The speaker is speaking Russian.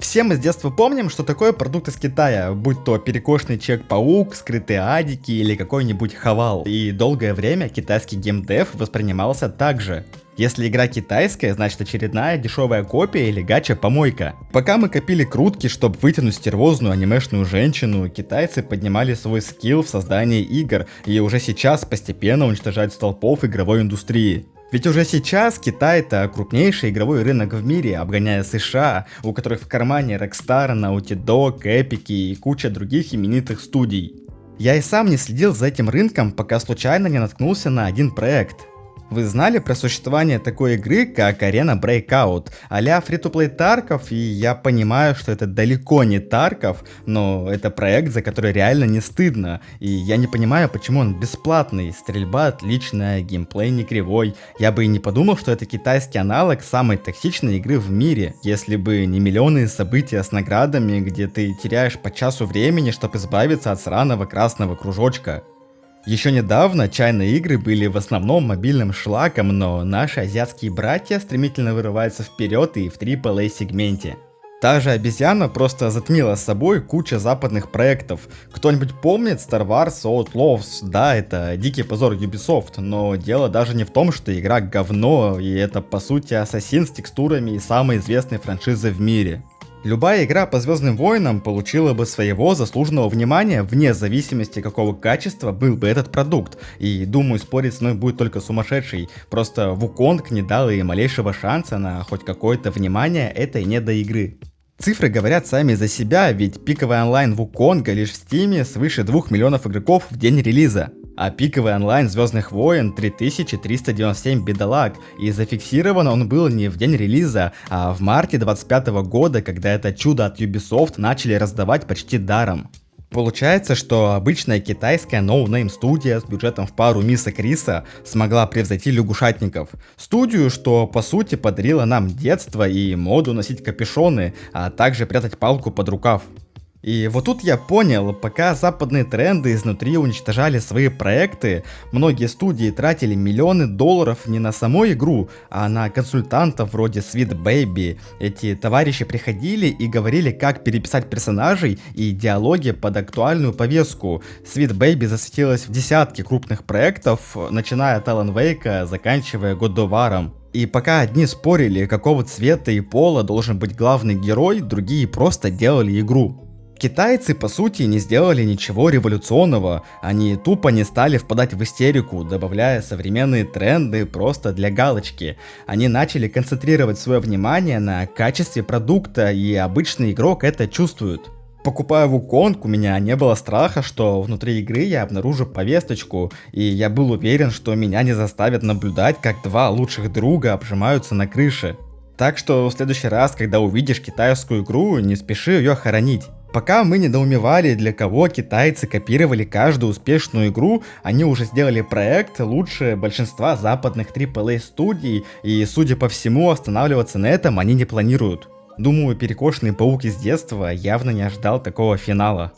Все мы с детства помним, что такое продукт из Китая, будь то перекошенный Человек-паук, скрытые адики или какой-нибудь Хавал. И долгое время китайский геймдев воспринимался так же. Если игра китайская, значит очередная дешевая копия или гача-помойка. Пока мы копили крутки, чтобы вытянуть стервозную анимешную женщину, китайцы поднимали свой скилл в создании игр и уже сейчас постепенно уничтожают столпов игровой индустрии. Ведь уже сейчас Китай — это крупнейший игровой рынок в мире, обгоняя США, у которых в кармане Rockstar, Naughty Dog, Epic и куча других именитых студий. Я и сам не следил за этим рынком, пока случайно не наткнулся на один проект. Вы знали про существование такой игры, как Arena Breakout, а-ля Free-to-Play Тарков, и я понимаю, что это далеко не Тарков, но это проект, за который реально не стыдно, и я не понимаю, почему он бесплатный, стрельба отличная, геймплей не кривой, я бы и не подумал, что это китайский аналог самой токсичной игры в мире, если бы не миллионы событий с наградами, где ты теряешь по часу времени, чтобы избавиться от сраного красного кружочка. Еще недавно чайные игры были в основном мобильным шлаком, но наши азиатские братья стремительно вырываются вперед и в AAA сегменте. Та же обезьяна просто затмила с собой кучу западных проектов. Кто-нибудь помнит Star Wars Outlaws? Да, это дикий позор Ubisoft, но дело даже не в том, что игра говно, и это по сути Ассасин с текстурами и самой известной франшизы в мире. Любая игра по Звездным войнам получила бы своего заслуженного внимания вне зависимости какого качества был бы этот продукт, и думаю, спорить с мной будет только сумасшедший, просто Wukong не дал и малейшего шанса на хоть какое-то внимание этой недоигры. Цифры говорят сами за себя, ведь пиковый онлайн Wukong лишь в Стиме свыше 2 миллионов игроков в день релиза. А пиковый онлайн Звездных войн 3397 бедолаг, и зафиксирован он был не в день релиза, а в марте 2025 года, когда это чудо от Ubisoft начали раздавать почти даром. Получается, что обычная китайская ноунейм студия с бюджетом в пару мисок риса смогла превзойти лягушатников. Студию, что по сути подарила нам детство и моду носить капюшоны, а также прятать палку под рукав. И вот тут я понял, пока западные тренды изнутри уничтожали свои проекты, многие студии тратили миллионы долларов не на саму игру, а на консультантов вроде Sweet Baby. Эти товарищи приходили и говорили, как переписать персонажей и диалоги под актуальную повестку. Sweet Baby засветилась в десятки крупных проектов, начиная от Alan Wake, заканчивая God of War. И пока одни спорили, какого цвета и пола должен быть главный герой, другие просто делали игру. Китайцы, по сути, не сделали ничего революционного, они тупо не стали впадать в истерику, добавляя современные тренды просто для галочки. Они начали концентрировать свое внимание на качестве продукта, и обычный игрок это чувствует. Покупая Wukong, у меня не было страха, что внутри игры я обнаружу повесточку, и я был уверен, что меня не заставят наблюдать, как два лучших друга обжимаются на крыше. Так что в следующий раз, когда увидишь китайскую игру, не спеши ее хоронить. Пока мы недоумевали, для кого китайцы копировали каждую успешную игру, они уже сделали проект лучше большинства западных AAA студий, и, судя по всему, останавливаться на этом они не планируют. Думаю, перекошенный паук из детства явно не ожидал такого финала.